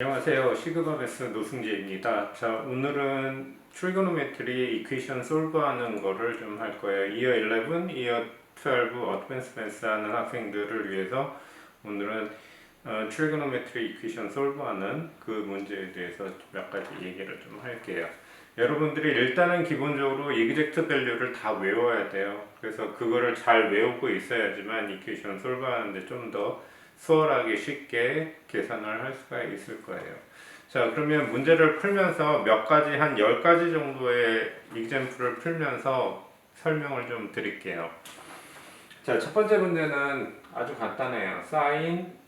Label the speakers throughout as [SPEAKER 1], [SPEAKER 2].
[SPEAKER 1] 안녕하세요. 시그마메스 노승재입니다. 자, 오늘은 트리고노메트리 이퀘이션 솔브하는 거를 좀 할 거예요. 이어 11, 이어 12 어드밴스 매스 하는 학생들을 위해서 오늘은 트리고노메트리 이퀘이션 솔브하는 그 문제에 대해서 몇 가지 얘기를 좀 할게요. 여러분들이 일단은 기본적으로 이그젝트 밸류를 다 외워야 돼요. 그래서 그거를 잘 외우고 있어야지만 이퀘이션 솔브하는데 좀 더 수월하게 쉽게 계산을 할 수가 있을 거예요. 자, 그러면 문제를 풀면서 몇 가지, 한 10가지 정도의 example을 풀면서 설명을 좀 드릴게요. 자, 첫 번째 문제는 아주 간단해요. sin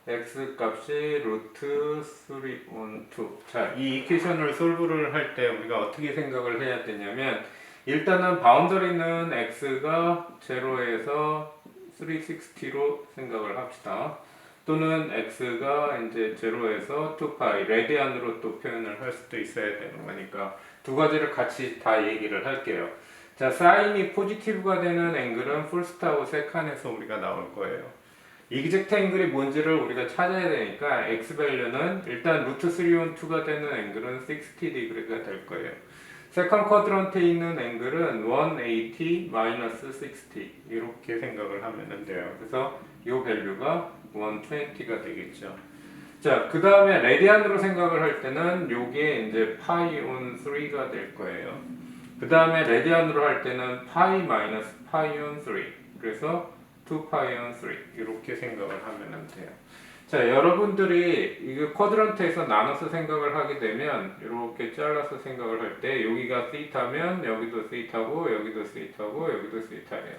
[SPEAKER 1] x 값이 루트 3 on 2. 자, 이 이퀘이션을 솔브를 할 때 우리가 어떻게 생각을 해야 되냐면, 일단은 바운더리는 x가 0에서 360로 생각을 합시다. 또는 x가 이제 0에서 2파이 레디안으로 또 표현을 할 수도 있어야 되는 거니까 두 가지를 같이 다 얘기를 할게요. 자, 사인이 포지티브가 되는 앵글은 풀스타하고 세칸에서 우리가 나올 거예요. 이그젝트 앵글이 뭔지를 우리가 찾아야 되니까 x 밸류는 일단 루트 3 on 2가 되는 앵글은 60°가 될 거예요. 세컨 쿼드런트에 있는 앵글은 180 60 이렇게 생각을 하면 돼요. 그래서 이 밸류가 120가 되겠죠. 자, 그 다음에 레디안으로 생각을 할 때는 요게 이제 파이 on 3가 될 거예요. 그 다음에 레디안으로 할 때는 파이 마이너스 파이 on 3. 그래서 2파이 on 3 이렇게 생각을 하면 돼요. 자, 여러분들이 이거 쿼드런트에서 나눠서 생각을 하게 되면 이렇게 잘라서 생각을 할 때 여기가 θ면 여기도 θ고 여기도 θ고 여기도 θ예요.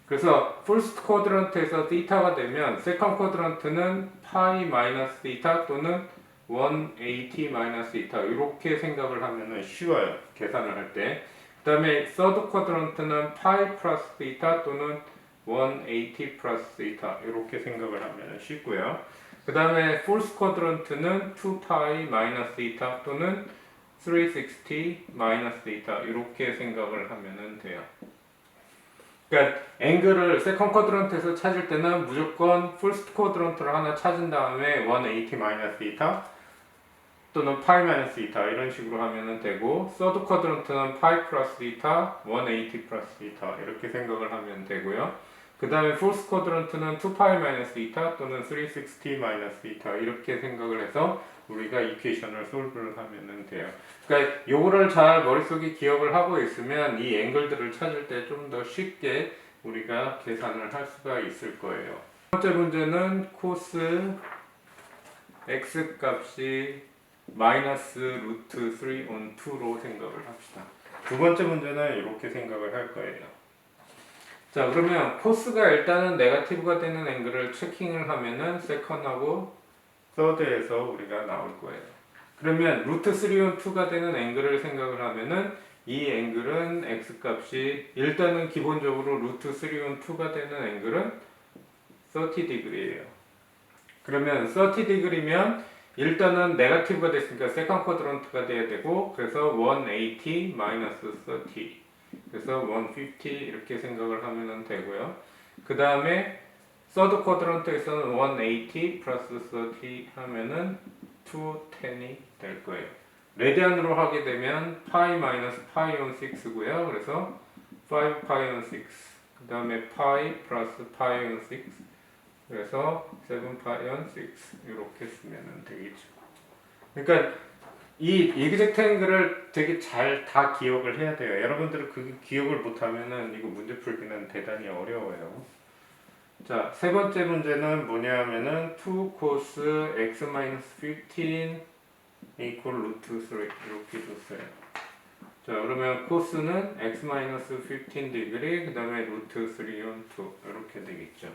[SPEAKER 1] 그래서 퍼스트 쿼드런트에서 θ가 되면 세컨드 쿼드런트는 파이 마이너스 θ 또는 180 마이너스 θ 이렇게 생각을 하면 쉬워요. 계산을 할 때. 그 다음에 서드 쿼드런트는 파이 플러스 θ 또는 180 플러스 θ 이렇게 생각을 하면 쉽고요. 그 다음에 폴스 쿼드런트는 2파이 마이너스 θ 또는 360 마이너스 θ 이렇게 생각을 하면 돼요. 그러니까 앵글을 세컨드 쿼드런트에서 찾을 때는 무조건 폴스 쿼드런트를 하나 찾은 다음에 180 마이너스 θ 또는 파이 마이너스 θ 이런 식으로 하면 되고, 서드 쿼드런트는 파이 플러스 θ, 180 플러스 θ 이렇게 생각을 하면 되고요. 그 다음에 포스 쿼드런트는 2파이 마이너스 θ 또는 360 마이너스 θ 이렇게 생각을 해서 우리가 이퀘이션을 솔브를 하면 돼요. 그러니까 요거를 잘 머릿속에 기억을 하고 있으면 이 앵글들을 찾을 때 좀 더 쉽게 우리가 계산을 할 수가 있을 거예요. 첫 번째 문제는 코스 x 값이 마이너스 루트 3 on 2로 생각을 합시다. 두 번째 문제는 이렇게 생각을 할 거예요. 자, 그러면 코스가 일단은 네거티브가 되는 앵글을 체킹을 하면은 세컨하고 서드에서 우리가 나올 거예요. 그러면 루트 3 on 2가 되는 앵글을 생각을 하면은 이 앵글은 x 값이 일단은 기본적으로 루트 3 on 2가 되는 앵글은 30°예요. 그러면 30°면 일단은 네거티브가 됐으니까 세컨드 쿼드런트가 돼야 되고, 그래서 180 마이너스 30 그래서 150 이렇게 생각을 하면 되고요. 그 다음에 서드 쿼드런트에서는 180 플러스 30 하면은 210이 될 거예요. 레디안으로 하게 되면 파이 마이너스 파이 on 6고요. 그래서 5 파이 on 6. 그 다음에 파이 플러스 파이 on 6. 그래서 7 파이 on 6 이렇게 쓰면 되겠죠. 그러니까 이 이그젝트 앵글을 되게 잘 다 기억을 해야 돼요. 여러분들은 그 기억을 못하면은 이거 문제 풀기는 대단히 어려워요. 자, 세 번째 문제는 뭐냐면은 2 cos x-15 equal 루트 3 이렇게 줬어요. 자, 그러면 코스는 x-15 그 다음에 루트 3 on 2 이렇게 되겠죠.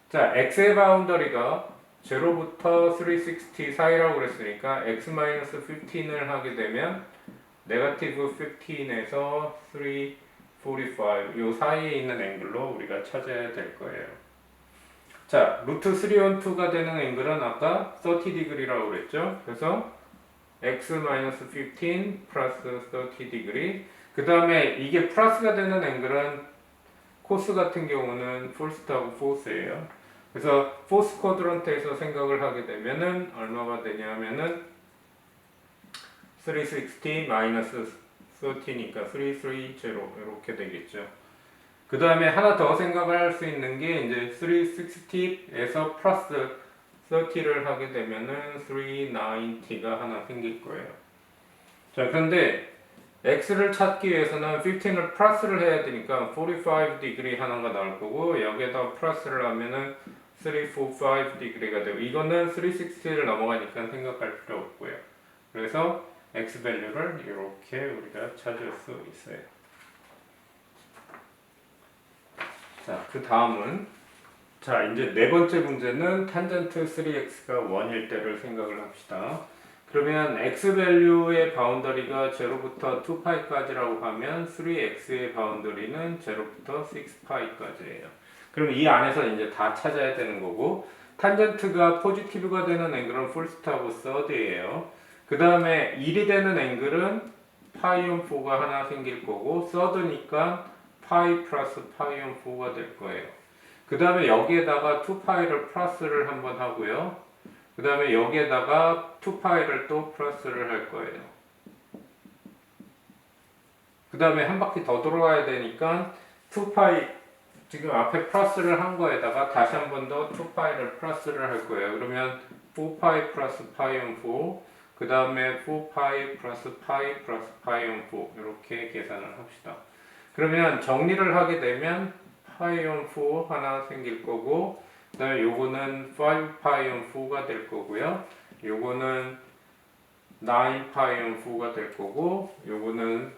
[SPEAKER 1] 자, x의 바운더리가 0부터 360 사이라고 그랬으니까 x-15을 하게 되면 네거티브 15에서 345 요 사이에 있는 앵글로 우리가 찾아야 될 거예요. 자, 루트 3 on 2가 되는 앵글은 아까 30°라고 그랬죠. 그래서 x-15 플러스 30°. 그 다음에 이게 플러스가 되는 앵글은 코스 같은 경우는 풀스트하고 포스예요. 그래서 포스 쿼드런트에서 생각을 하게 되면은 얼마가 되냐면은 360 마이너스 30니까 330 이렇게 되겠죠. 그 다음에 하나 더 생각을 할 수 있는 게 이제 360에서 플러스 30를 하게 되면은 390가 하나 생길 거예요. 자, 그런데 x를 찾기 위해서는 15을 플러스를 해야 되니까 45 degree 하나가 나올 거고 여기에다 플러스를 하면은 345 degree가 되고 이거는 360를 넘어가니까 생각할 필요 없고요. 그래서 x 밸류를 이렇게 우리가 찾을 수 있어요. 자, 그 다음은 자, 이제 네 번째 문제는 탄젠트 3x가 1일 때를 생각을 합시다. 그러면 x 밸류의 바운더리가 0부터 2파이까지라고 하면 3x의 바운더리는 0부터 6파이까지예요. 그럼 이 안에서 이제 다 찾아야 되는 거고 탄젠트가 포지티브가 되는 앵글은 풀스트하고 서드예요. 그 다음에 1이 되는 앵글은 파이온 4가 하나 생길 거고 서드니까 파이 플러스 파이온 4가 될 거예요. 그 다음에 여기에다가 2파이를 플러스를 한번 하고요. 그 다음에 여기에다가 2파이를 또 플러스를 할 거예요. 그 다음에 한 바퀴 더 돌아와야 되니까 2파이 지금 앞에 플러스를 한 거에다가 다시 한 번 더 2파이를 플러스를 할 거예요. 그러면 4파이 플러스 파이온 4, 그 다음에 4파이 플러스 파이 플러스 파이온 4 이렇게 계산을 합시다. 그러면 정리를 하게 되면 파이온 4 하나 생길 거고 그 다음에 요거는 5파이온 4가 될 거고요. 요거는 9파이온 4가 될 거고 요거는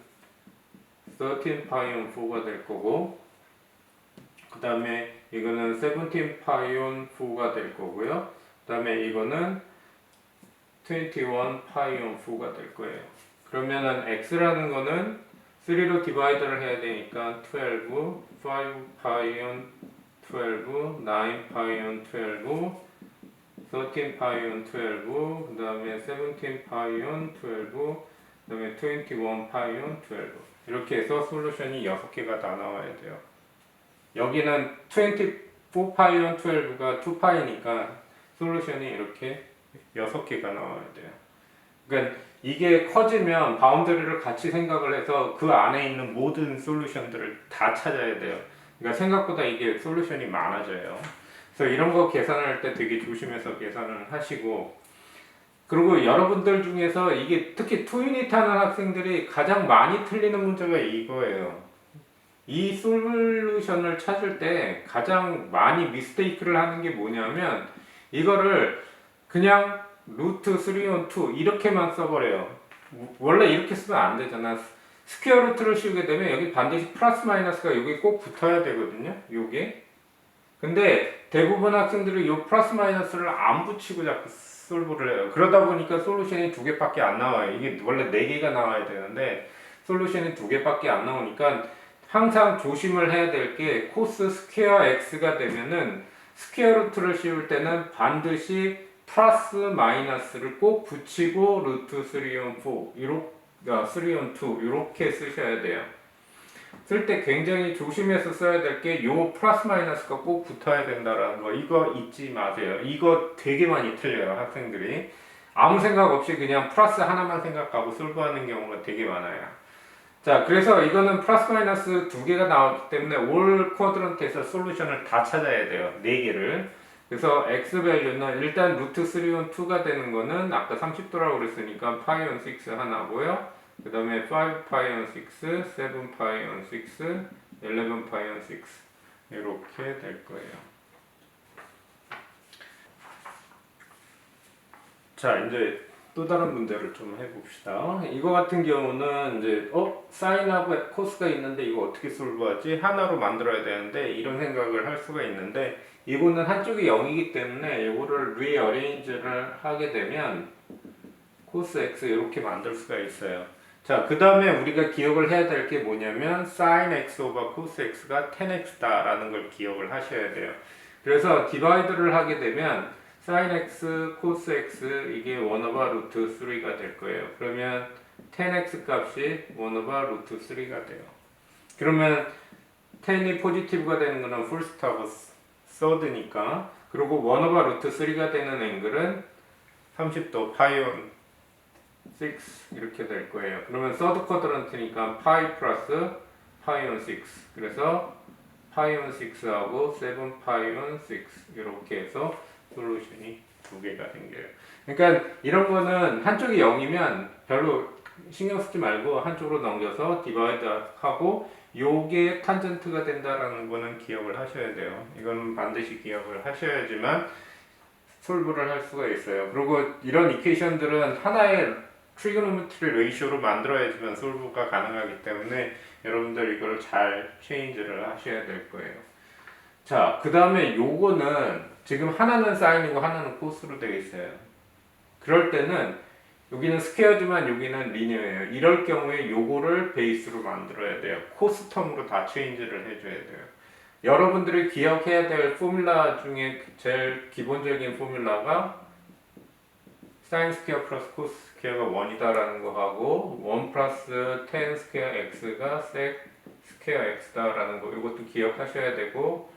[SPEAKER 1] 13파이온 4가 될 거고 그 다음에 이거는 17파이온 4가 될 거고요. 그 다음에 이거는 21파이온 4가 될 거예요. 그러면은 x라는 거는 3로 디바이드를 해야 되니까 12, 5파이온 12, 9파이온 12, 13파이온 12, 그 다음에 17파이온 12, 그 다음에 21파이온 12 이렇게 해서 솔루션이 6개가 다 나와야 돼요. 여기는 24파이온 12가 2파이니까 솔루션이 이렇게 6개가 나와야 돼요. 그러니까 이게 커지면 바운더리를 같이 생각을 해서 그 안에 있는 모든 솔루션들을 다 찾아야 돼요. 그러니까 생각보다 이게 솔루션이 많아져요. 그래서 이런 거 계산할 때 되게 조심해서 계산을 하시고 그리고 여러분들 중에서 이게 특히 2유닛 하는 학생들이 가장 많이 틀리는 문제가 이거예요. 이 솔루션을 찾을 때 가장 많이 미스테이크를 하는 게 뭐냐면 이거를 그냥 루트 3온 2 이렇게만 써버려요. 원래 이렇게 쓰면 안 되잖아. 스퀘어 루트를 씌우게 되면 여기 반드시 플러스 마이너스가 여기 꼭 붙어야 되거든요. 요게. 근데 대부분 학생들이 요 플러스 마이너스를 안 붙이고 자꾸 솔브를 해요. 그러다 보니까 솔루션이 2개밖에 안 나와요. 이게 원래 4개가 나와야 되는데 솔루션이 2개밖에 안 나오니까 항상 조심을 해야 될 게 코스 스퀘어 x가 되면은 스퀘어 루트를 씌울 때는 반드시 플러스 마이너스를 꼭 붙이고 루트 3온 4 3온 2 이렇게 쓰셔야 돼요. 쓸 때 굉장히 조심해서 써야 될 게 요 플러스 마이너스가 꼭 붙어야 된다라는 거 이거 잊지 마세요. 이거 되게 많이 틀려요 학생들이. 아무 생각 없이 그냥 플러스 하나만 생각하고 솔브하는 경우가 되게 많아요. 자, 그래서 이거는 플러스 마이너스 2개가 나왔기 때문에 올 쿼드런트에서 솔루션을 다 찾아야 돼요. 4개를. 그래서 x 밸류는 일단 루트 3온 2가 되는 거는 아까 30도라고 그랬으니까 파이온 6 하나고요. 그 다음에 5파이온 6, 7파이온 6, 11파이온 6 이렇게 될 거예요. 자, 이제 또 다른 문제를 좀 해봅시다. 이거 같은 경우는 이제 사인하고 코스가 있는데 이거 어떻게 솔브하지? 하나로 만들어야 되는데 이런 생각을 할 수가 있는데 이거는 한쪽이 0이기 때문에 이거를 리어레인지를 하게 되면 코스 x 이렇게 만들 수가 있어요. 자, 그 다음에 우리가 기억을 해야 될 게 뭐냐면 sin x 오버 cos x가 tan x다 라는 걸 기억을 하셔야 돼요. 그래서 디바이드를 하게 되면 sin x, cos x 이게 1 over 루트 3가 될 거예요. 그러면 tan x 값이 1 over 루트 3가 돼요. 그러면 tan이 포지티브가 되는 거는 first하고 third니까 그리고 1 over 루트 3가 되는 앵글은 30도 파이 온 6 이렇게 될 거예요. 그러면 서드 쿼드런트니까 파이 플러스 파이 온 6. 그래서 파이 온 6하고 7 파이 온 6 이렇게 해서 솔루션이 두 개가 생겨요. 그러니까 이런 거는 한쪽이 0이면 별로 신경 쓰지 말고 한쪽으로 넘겨서 디바이드 하고 요게 탄젠트가 된다라는 거는 기억을 하셔야 돼요. 이거는 반드시 기억을 하셔야지만 솔브를 할 수가 있어요. 그리고 이런 이퀘이션들은 하나의 트리고노메트리 레이쇼로 만들어야지만 솔브가 가능하기 때문에 여러분들 이걸 잘 체인지를 하셔야 될 거예요. 자, 그 다음에 요거는 지금 하나는 사인이고 하나는 코스로 되어 있어요. 그럴 때는 여기는 스퀘어지만 여기는 리니어예요. 이럴 경우에 요거를 베이스로 만들어야 돼요. 코스 텀으로 다 체인지를 해줘야 돼요. 여러분들이 기억해야 될 포뮬라 중에 제일 기본적인 포뮬라가 사인 스퀘어 플러스 코스 스퀘어가 1이다라는 거 하고 1 플러스 tan 스퀘어 x가 sec 스퀘어 x다라는 거 이것도 기억하셔야 되고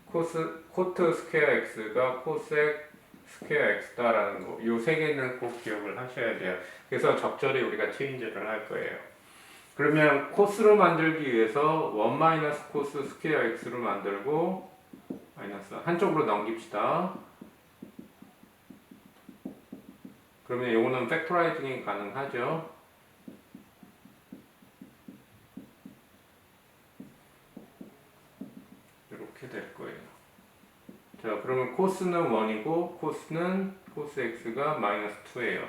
[SPEAKER 1] 코트 스퀘어 x가 코섹 스퀘어 x다라는 거 이 세 개는 꼭 기억을 하셔야 돼요. 그래서 적절히 우리가 체인지를 할 거예요. 그러면 코스로 만들기 위해서 1 마이너스 코스 스퀘어 x로 만들고 마이너스 한쪽으로 넘깁시다. 그러면 이거는 팩토라이징이 가능하죠. 이렇게 될 거예요. 자, 그러면 코스는 1이고 코스는 코스 x가 마이너스 2예요.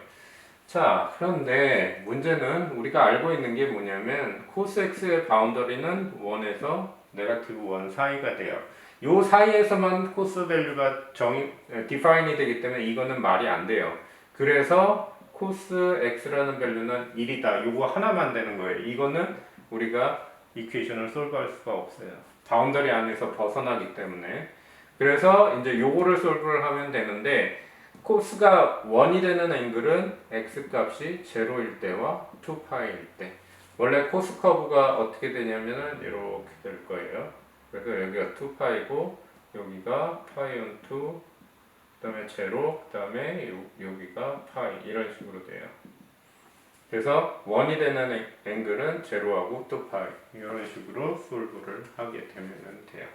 [SPEAKER 1] 자, 그런데 문제는 우리가 알고 있는 게 뭐냐면 코스 x의 바운더리는 1에서 네거티브 1 사이가 돼요. 요 사이에서만 코스 밸류가 디파인이 되기 때문에 이거는 말이 안 돼요. 그래서 코스 x라는 밸류는 1이다. 요거 하나만 되는 거예요. 이거는 우리가 이퀘이션을 솔브할 수가 없어요. 바운더리 안에서 벗어나기 때문에. 그래서 이제 요거를 솔브를 하면 되는데 코스가 1이 되는 앵글은 x 값이 0일 때와 2파이일 때. 원래 코스 커브가 어떻게 되냐면은 이렇게 될 거예요. 그래서 여기가 2파이고 여기가 파이 온 2, 그 다음에 0, 그 다음에 여기가 파이 이런 식으로 돼요. 그래서 1이 되는 앵글은 0하고 2파이 이런 식으로 솔브를 하게 되면 돼요.